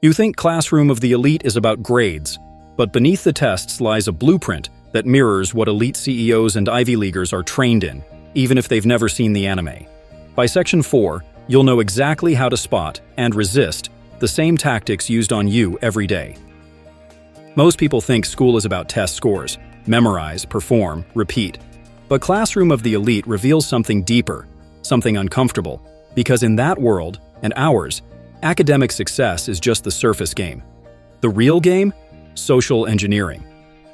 You think Classroom of the Elite is about grades, but beneath the tests lies a blueprint that mirrors what elite CEOs and Ivy Leaguers are trained in, even if they've never seen the anime. By Section 4, you'll know exactly how to spot and resist the same tactics used on you every day. Most people think school is about test scores, memorize, perform, repeat. But Classroom of the Elite reveals something deeper, something uncomfortable, because in that world, and ours, academic success is just the surface game. The real game? Social engineering.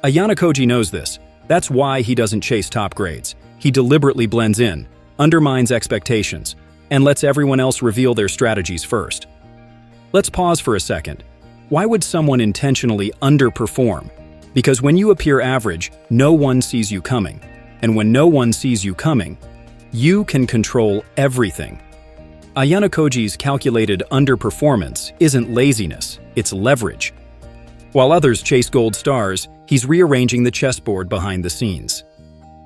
Ayanokoji knows this. That's why he doesn't chase top grades. He deliberately blends in, undermines expectations, and lets everyone else reveal their strategies first. Let's pause for a second. Why would someone intentionally underperform? Because when you appear average, no one sees you coming. And when no one sees you coming, you can control everything. Ayanokoji's calculated underperformance isn't laziness, it's leverage. While others chase gold stars, he's rearranging the chessboard behind the scenes.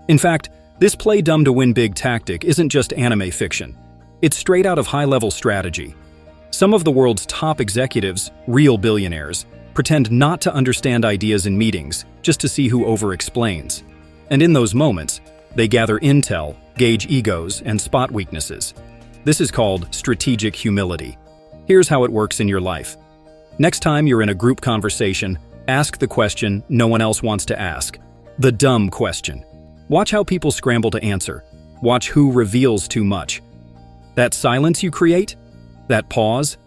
In fact, this play dumb to win big tactic isn't just anime fiction. It's straight out of high-level strategy. Some of the world's top executives, real billionaires, pretend not to understand ideas in meetings just to see who over-explains. And in those moments, they gather intel, gauge egos, and spot weaknesses. This is called strategic humility. Here's how it works in your life. Next time you're in a group conversation, ask the question no one else wants to ask. The dumb question. Watch how people scramble to answer. Watch who reveals too much. That silence you create? That pause?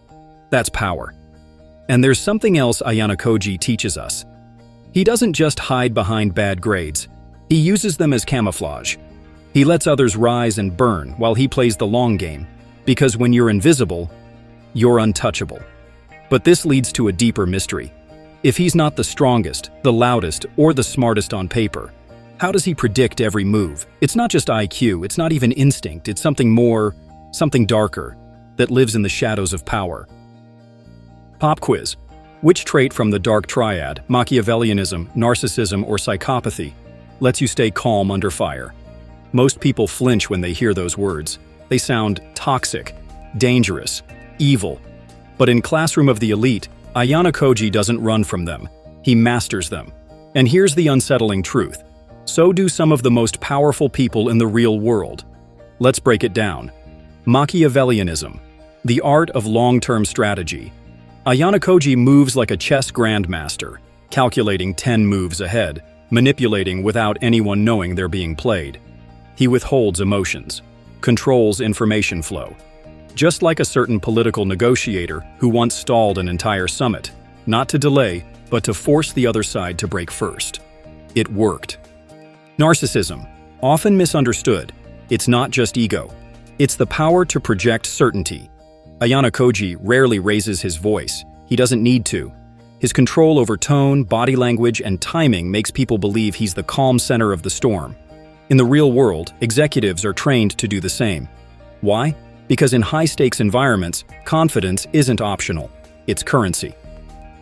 That's power. And there's something else Ayanokoji teaches us. He doesn't just hide behind bad grades. He uses them as camouflage. He lets others rise and burn while he plays the long game, because when you're invisible, you're untouchable. But this leads to a deeper mystery. If he's not the strongest, the loudest, or the smartest on paper, how does he predict every move? It's not just IQ, it's not even instinct, it's something more, something darker, that lives in the shadows of power. Pop quiz. Which trait from the dark triad, Machiavellianism, narcissism, or psychopathy, lets you stay calm under fire? Most people flinch when they hear those words. They sound toxic, dangerous, evil. But in Classroom of the Elite, Ayanokoji doesn't run from them. He masters them. And here's the unsettling truth. So do some of the most powerful people in the real world. Let's break it down. Machiavellianism, the art of long-term strategy. Ayanokoji moves like a chess grandmaster, calculating 10 moves ahead, manipulating without anyone knowing they're being played. He withholds emotions, controls information flow. Just like a certain political negotiator who once stalled an entire summit, not to delay, but to force the other side to break first. It worked. Narcissism, often misunderstood. It's not just ego. It's the power to project certainty. Ayanokoji rarely raises his voice. He doesn't need to. His control over tone, body language, and timing makes people believe he's the calm center of the storm. In the real world, executives are trained to do the same. Why? Because in high-stakes environments, confidence isn't optional. It's currency.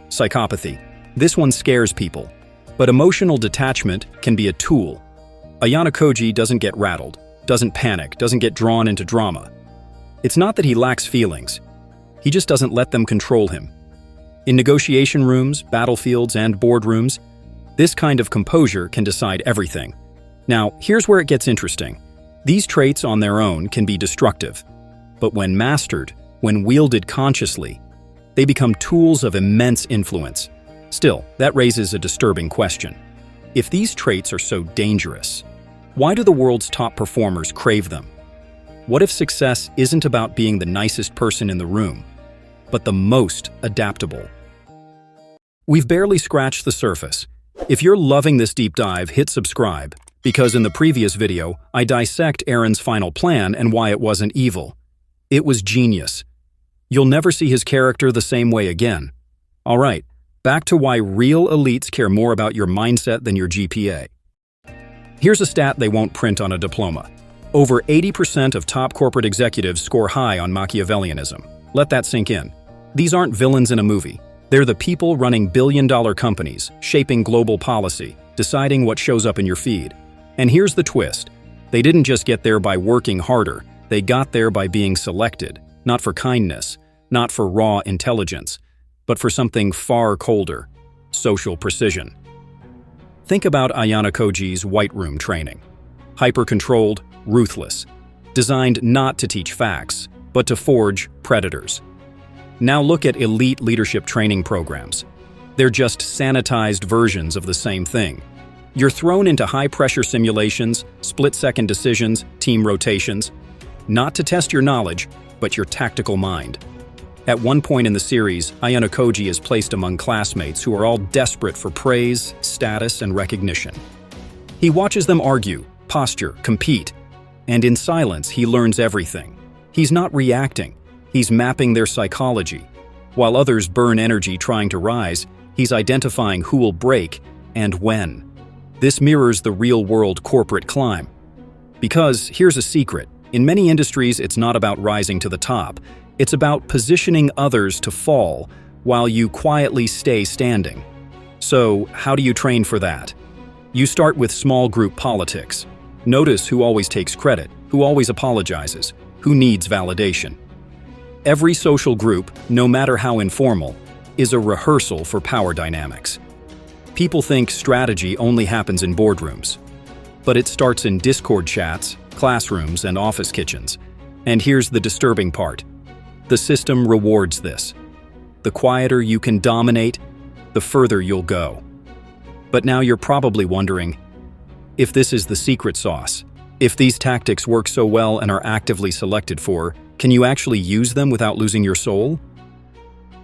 Psychopathy. This one scares people. But emotional detachment can be a tool. Ayanokoji doesn't get rattled, doesn't panic, doesn't get drawn into drama. It's not that he lacks feelings. He just doesn't let them control him. In negotiation rooms, battlefields, and boardrooms, this kind of composure can decide everything. Now, here's where it gets interesting. These traits on their own can be destructive. But when mastered, when wielded consciously, they become tools of immense influence. Still, that raises a disturbing question. If these traits are so dangerous, why do the world's top performers crave them? What if success isn't about being the nicest person in the room, but the most adaptable? We've barely scratched the surface. If you're loving this deep dive, hit subscribe, because in the previous video, I dissect Eren's final plan and why it wasn't evil. It was genius. You'll never see his character the same way again. All right, back to why real elites care more about your mindset than your GPA. Here's a stat they won't print on a diploma. Over 80% of top corporate executives score high on Machiavellianism. Let that sink in. These aren't villains in a movie. They're the people running billion-dollar companies, shaping global policy, deciding what shows up in your feed. And here's the twist. They didn't just get there by working harder. They got there by being selected, not for kindness, not for raw intelligence, but for something far colder: social precision. Think about Ayanokoji's White Room training. Hyper-controlled, ruthless, designed not to teach facts, but to forge predators. Now look at elite leadership training programs. They're just sanitized versions of the same thing. You're thrown into high-pressure simulations, split-second decisions, team rotations, not to test your knowledge, but your tactical mind. At one point in the series, Ayanokoji is placed among classmates who are all desperate for praise, status, and recognition. He watches them argue, posture, compete, and in silence he learns everything. He's not reacting, he's mapping their psychology. While others burn energy trying to rise, he's identifying who will break and when. This mirrors the real-world corporate climb. Because here's a secret: in many industries, it's not about rising to the top. It's about positioning others to fall while you quietly stay standing. So, how do you train for that? You start with small group politics. Notice who always takes credit, who always apologizes, who needs validation. Every social group, no matter how informal, is a rehearsal for power dynamics. People think strategy only happens in boardrooms. But it starts in Discord chats, classrooms, and office kitchens. And here's the disturbing part: the system rewards this. The quieter you can dominate, the further you'll go. But now you're probably wondering, if this is the secret sauce, if these tactics work so well and are actively selected for, can you actually use them without losing your soul?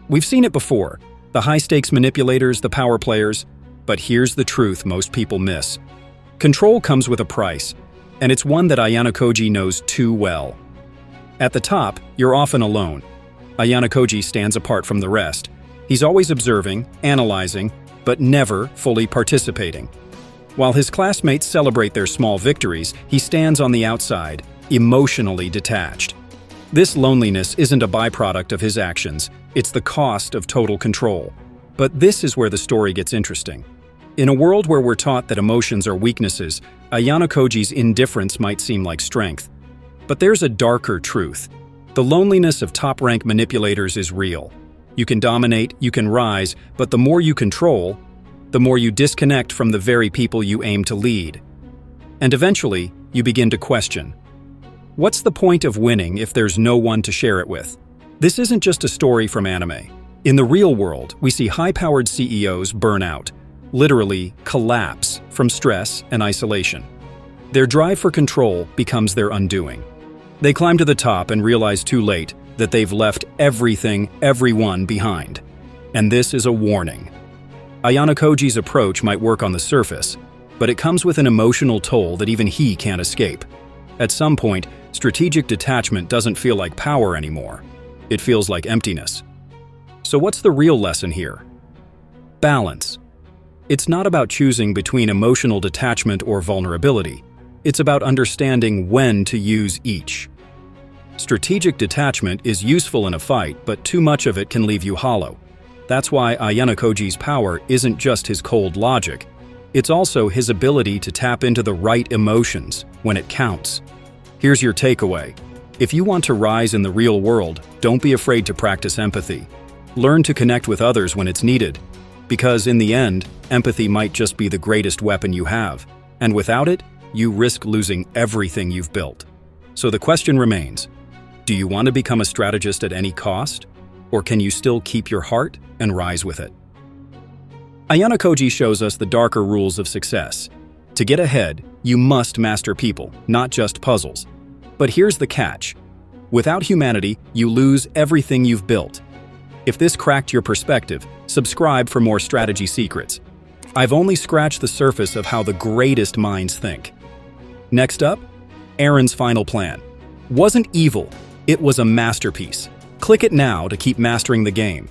We've seen it before: the high-stakes manipulators, the power players. But here's the truth most people miss. Control comes with a price, and it's one that Ayanokoji knows too well. At the top, you're often alone. Ayanokoji stands apart from the rest. He's always observing, analyzing, but never fully participating. While his classmates celebrate their small victories, he stands on the outside, emotionally detached. This loneliness isn't a byproduct of his actions, it's the cost of total control. But this is where the story gets interesting. In a world where we're taught that emotions are weaknesses, Ayanokoji's indifference might seem like strength. But there's a darker truth. The loneliness of top-rank manipulators is real. You can dominate, you can rise, but the more you control, the more you disconnect from the very people you aim to lead. And eventually, you begin to question: what's the point of winning if there's no one to share it with? This isn't just a story from anime. In the real world, we see high-powered CEOs burn out, literally collapse from stress and isolation. Their drive for control becomes their undoing. They climb to the top and realize too late that they've left everyone behind. And this is a warning. Ayanokoji's approach might work on the surface, but it comes with an emotional toll that even he can't escape. At some point, strategic detachment doesn't feel like power anymore. It feels like emptiness. So what's the real lesson here? Balance. It's not about choosing between emotional detachment or vulnerability. It's about understanding when to use each. Strategic detachment is useful in a fight, but too much of it can leave you hollow. That's why Ayanokoji's power isn't just his cold logic. It's also his ability to tap into the right emotions when it counts. Here's your takeaway. If you want to rise in the real world, don't be afraid to practice empathy. Learn to connect with others when it's needed. Because in the end, empathy might just be the greatest weapon you have. And without it, you risk losing everything you've built. So the question remains, do you want to become a strategist at any cost? Or can you still keep your heart and rise with it? Ayanokoji shows us the darker rules of success. To get ahead, you must master people, not just puzzles. But here's the catch. Without humanity, you lose everything you've built. If this cracked your perspective, subscribe for more strategy secrets. I've only scratched the surface of how the greatest minds think. Next up, Aaron's final plan. Wasn't evil, it was a masterpiece. Click it now to keep mastering the game.